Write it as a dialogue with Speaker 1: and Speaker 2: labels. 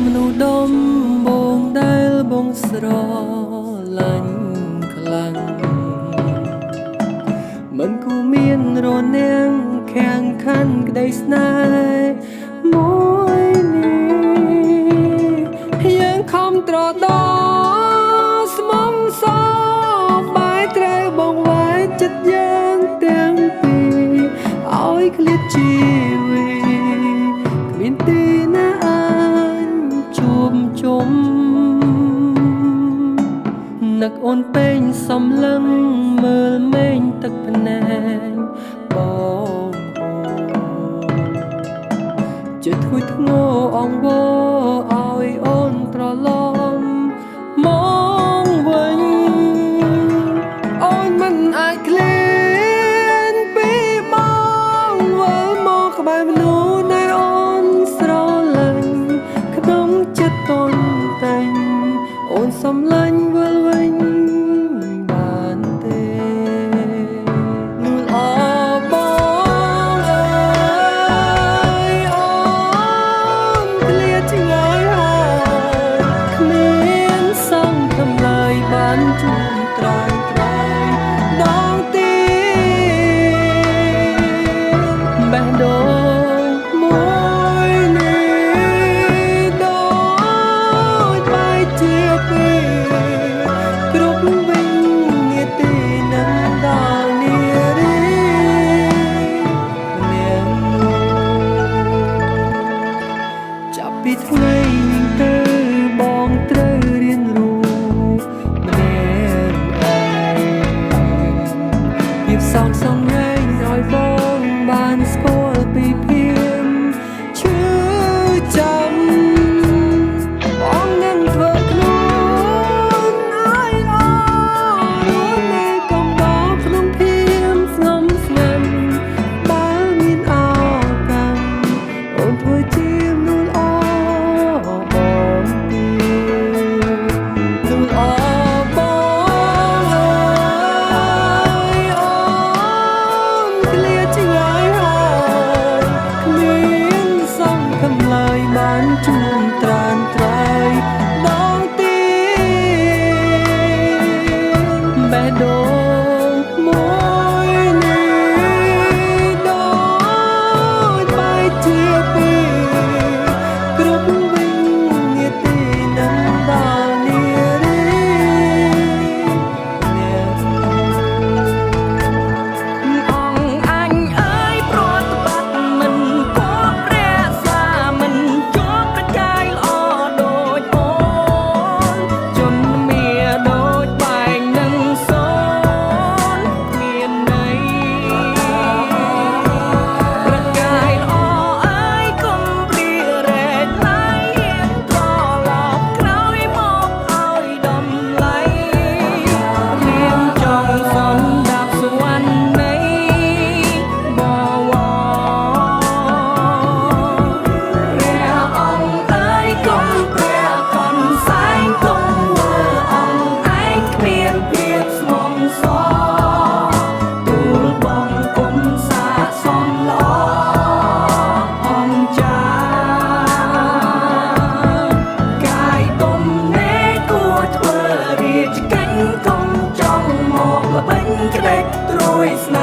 Speaker 1: មនុស្សដំបងដែលបងស្រឡាញ់ខ្លាំងមិនគួរមានរនាំងខាងខាន់ក្តីស្នេហ៍មួយនេះយើងខំត្រដោស្មុំសបាយត្រូវបងវាយចិត្តយើងទាំងពីរឲ្យឃ្លាតជីវិតគ្មានទីណាអាចជួបជុំនឹកអូនពេញសំឡឹងមើលមេឃទឹកភ្នែកបងចិត្តធ្ងុយធ្ងរអង្វរឲ្យអូនត្រឡប់មកវិញអូនមិនអាចឃ្លានពីបងវិលមកក្បែរមនុស្សដែលអូនស្រឡាញ់ក្នុងចិត្តតន់តែងអូនសំឡាញ់វិលវិញបានទេនួនអបងអើយអូនឃ្លាតឆ្ងាយហើយគ្មានសង្ឃឹមឡើយបានជួបត្រង់ដងទីបេះដូងមួយនេះដូចបែកជាពីរគ្រប់វិញនាទីនឹងដល់នារីម្នាក់ចាប់ពីថ្ងៃនេះទៅបងត្រូវរៀនรู้ម្នាក់ភាពសងសំរែងឲ្យបងបានស្គាល់ពីភាពឈឺចាំបងនឹងធ្វើខ្លួនឲ្យល្អរួចនៅកំដរក្នុងភាពស្ងំស្ងាត់បើមានឱកាសអូនធ្វើជាមនុស្សល្អបងទីមនុស្សល្អបងអើយអូនឃ្លាតឆ្ងាយហើយគ្មានសង្ឃឹមឡើយបានជួបត្រានត្រៃដងទីបេះដូងមួយនេះដូចបែកជាពីរគ្រប់វិញនាទីនឹងដល់នារីអ្នកអង្គអញអើយប្រតិបត្តិមិនគប់រក្សាមិនជាប់ប្រកាយល្អដូចអូនជនមានដូចបែងនឹងសូនគ្មានន័យប្រកាយល្អអើយកុំព្រារែកណៃត្រឡប់ក្រោយមកឲ្យតម្លៃមានចង់សន្តាប់សវណ្ណនៃបវរព្រះអង្គអើយកុំព្រះកុំសែងកុំមើលអង្គឯងគ្មានភាពស្មងសទូលបងគុំសាសំល្អអង្គចាកាយគុំនេគួរធ្វើរាជកិច្ចគុំចង់មកល្បិញក្ដេចត្រួយស្នេ